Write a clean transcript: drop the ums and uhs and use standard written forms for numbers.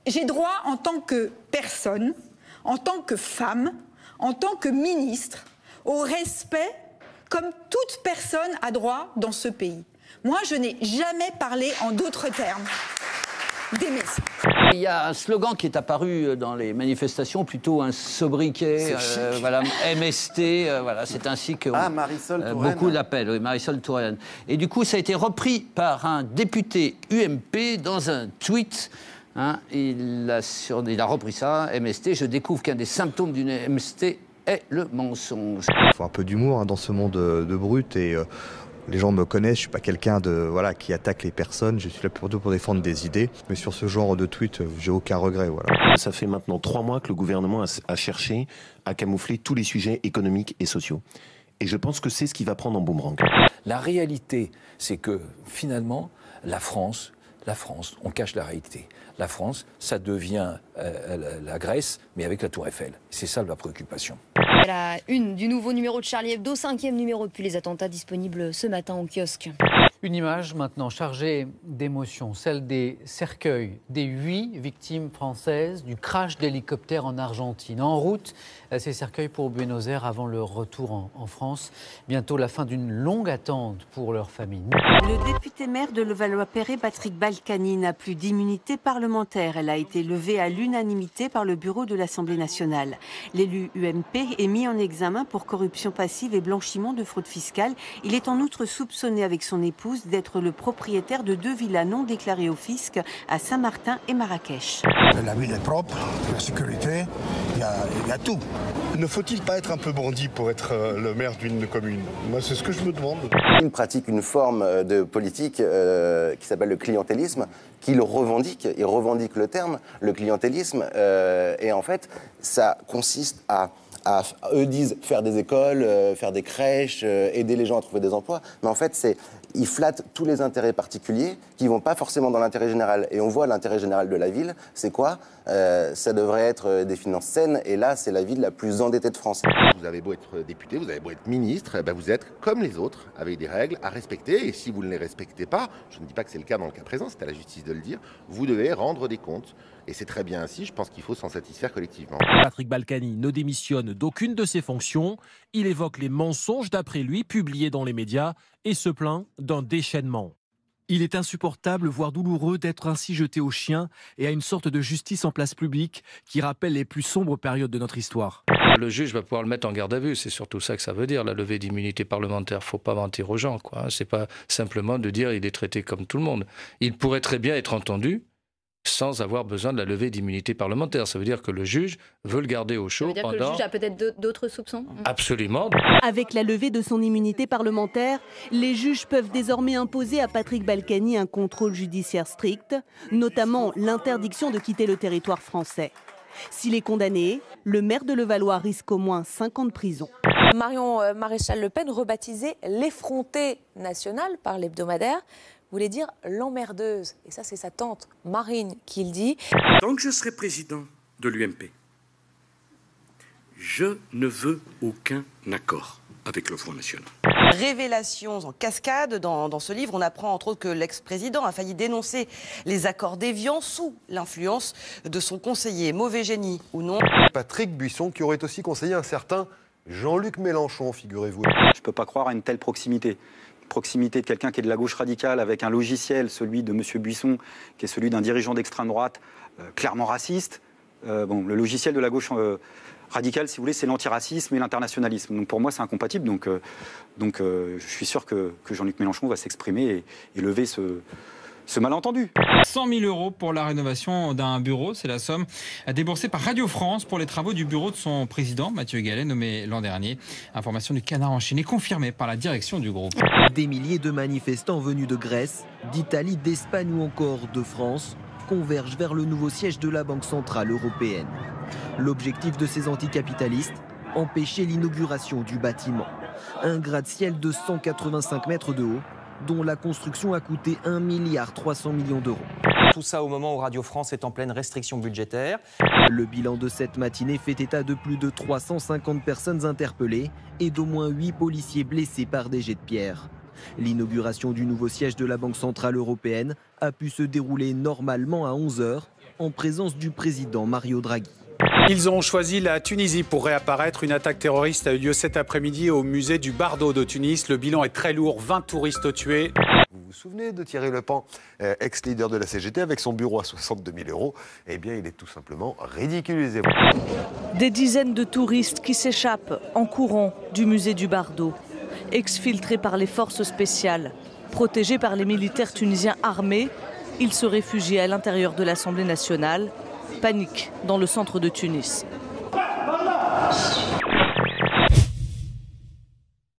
J'ai droit en tant que personne, en tant que femme, en tant que ministre, au respect comme toute personne a droit dans ce pays. Moi, je n'ai jamais parlé en d'autres termes d'aimer ça. Il y a un slogan qui est apparu dans les manifestations, plutôt un sobriquet, voilà, MST, voilà, c'est ainsi que beaucoup l'appellent, oui, Marisol Touraine. Et du coup, ça a été repris par un député UMP dans un tweet. Hein, il a repris ça, MST. Je découvre qu'un des symptômes d'une MST est le mensonge. Il faut un peu d'humour de ce monde de brut et les gens me connaissent, je ne suis pas quelqu'un qui attaque les personnes, je suis là pour défendre des idées. Mais sur ce genre de tweet, j'ai aucun regret. Voilà. Ça fait maintenant 3 mois que le gouvernement a cherché à camoufler tous les sujets économiques et sociaux. Et je pense que c'est ce qui va prendre en boomerang. La réalité, c'est que finalement, la France, on cache la réalité. La France, ça devient la Grèce, mais avec la Tour Eiffel. C'est ça la préoccupation. À la une du nouveau numéro de Charlie Hebdo, 5e numéro depuis les attentats disponibles ce matin au kiosque. Une image maintenant chargée d'émotions, celle des cercueils des 8 victimes françaises du crash d'hélicoptère en Argentine. En route, ces cercueils pour Buenos Aires avant leur retour en France. Bientôt la fin d'une longue attente pour leur famille. Le député maire de Levallois-Perret, Patrick Balkany, n'a plus d'immunité parlementaire. Elle a été levée à l'unanimité par le bureau de l'Assemblée nationale. L'élu UMP est mis en examen pour corruption passive et blanchiment de fraude fiscale. Il est en outre soupçonné avec son épouse d'être le propriétaire de 2 villas non déclarées au fisc à Saint-Martin et Marrakech. La ville est propre, la sécurité, il y a tout. Ne faut-il pas être un peu bandit pour être le maire d'une commune? Moi, c'est ce que je me demande. Il pratique une forme de politique qui s'appelle le clientélisme, qu'il revendique. Il revendique le terme, le clientélisme. Et en fait, ça consiste à eux disent faire des écoles, faire des crèches, aider les gens à trouver des emplois. Mais en fait, ils flattent tous les intérêts particuliers qui ne vont pas forcément dans l'intérêt général. Et on voit l'intérêt général de la ville, c'est quoi? Ça devrait être des finances saines. Et là, c'est la ville la plus endettée de France. Vous avez beau être député, vous avez beau être ministre, ben vous êtes comme les autres, avec des règles à respecter. Et si vous ne les respectez pas, je ne dis pas que c'est le cas dans le cas présent, c'est à la justice de le dire, vous devez rendre des comptes. Et c'est très bien ainsi, je pense qu'il faut s'en satisfaire collectivement. Patrick Balkany ne démissionne d'aucune de ses fonctions. Il évoque les mensonges, d'après lui, publiés dans les médias et se plaint d'un déchaînement. Il est insupportable, voire douloureux, d'être ainsi jeté aux chiens et à une sorte de justice en place publique qui rappelle les plus sombres périodes de notre histoire. Le juge va pouvoir le mettre en garde à vue, c'est surtout ça que ça veut dire, la levée d'immunité parlementaire. Il ne faut pas mentir aux gens, quoi. C'est pas simplement de dire qu'il est traité comme tout le monde. Il pourrait très bien être entendu sans avoir besoin de la levée d'immunité parlementaire. Ça veut dire que le juge veut le garder au chaud pendant... Que le juge a peut-être d'autres soupçons. Absolument. Avec la levée de son immunité parlementaire, les juges peuvent désormais imposer à Patrick Balkany un contrôle judiciaire strict, notamment l'interdiction de quitter le territoire français. S'il est condamné, le maire de Levallois risque au moins 5 ans de prison. Marion Maréchal Le Pen, rebaptisée l'effrontée nationale par l'hebdomadaire, voulait dire l'emmerdeuse. Et ça, c'est sa tante Marine qui le dit. Tant que je serai président de l'UMP, je ne veux aucun accord avec le Front National. Révélations en cascade. Dans ce livre, on apprend entre autres que l'ex-président a failli dénoncer les accords d'Évian sous l'influence de son conseiller. Mauvais génie ou non. Patrick Buisson, qui aurait aussi conseillé un certain Jean-Luc Mélenchon, figurez-vous. Je ne peux pas croire à une telle proximité. Proximité de quelqu'un qui est de la gauche radicale avec un logiciel, celui de M. Buisson, qui est celui d'un dirigeant d'extrême droite, clairement raciste. Le logiciel de la gauche radicale, si vous voulez, c'est l'antiracisme et l'internationalisme. Donc pour moi, c'est incompatible. Donc je suis sûr que Jean-Luc Mélenchon va s'exprimer et lever ce malentendu. 100 000 € pour la rénovation d'un bureau, c'est la somme déboursée par Radio France pour les travaux du bureau de son président, Mathieu Gallet, nommé l'an dernier. Information du Canard enchaîné, confirmée par la direction du groupe. Des milliers de manifestants venus de Grèce, d'Italie, d'Espagne ou encore de France convergent vers le nouveau siège de la Banque Centrale Européenne. L'objectif de ces anticapitalistes, empêcher l'inauguration du bâtiment. Un gratte-ciel de 185 mètres de haut, dont la construction a coûté 1,3 milliard d'euros. Tout ça au moment où Radio France est en pleine restriction budgétaire. Le bilan de cette matinée fait état de plus de 350 personnes interpellées et d'au moins 8 policiers blessés par des jets de pierre. L'inauguration du nouveau siège de la Banque Centrale Européenne a pu se dérouler normalement à 11 h, en présence du président Mario Draghi. Ils ont choisi la Tunisie pour réapparaître. Une attaque terroriste a eu lieu cet après-midi au musée du Bardo de Tunis. Le bilan est très lourd, 20 touristes tués. Vous vous souvenez de Thierry Lepan, ex-leader de la CGT, avec son bureau à 62 000 €? Eh bien, il est tout simplement ridiculisé. Des dizaines de touristes qui s'échappent en courant du musée du Bardo, exfiltrés par les forces spéciales, protégés par les militaires tunisiens armés. Ils se réfugient à l'intérieur de l'Assemblée nationale. Panique dans le centre de Tunis.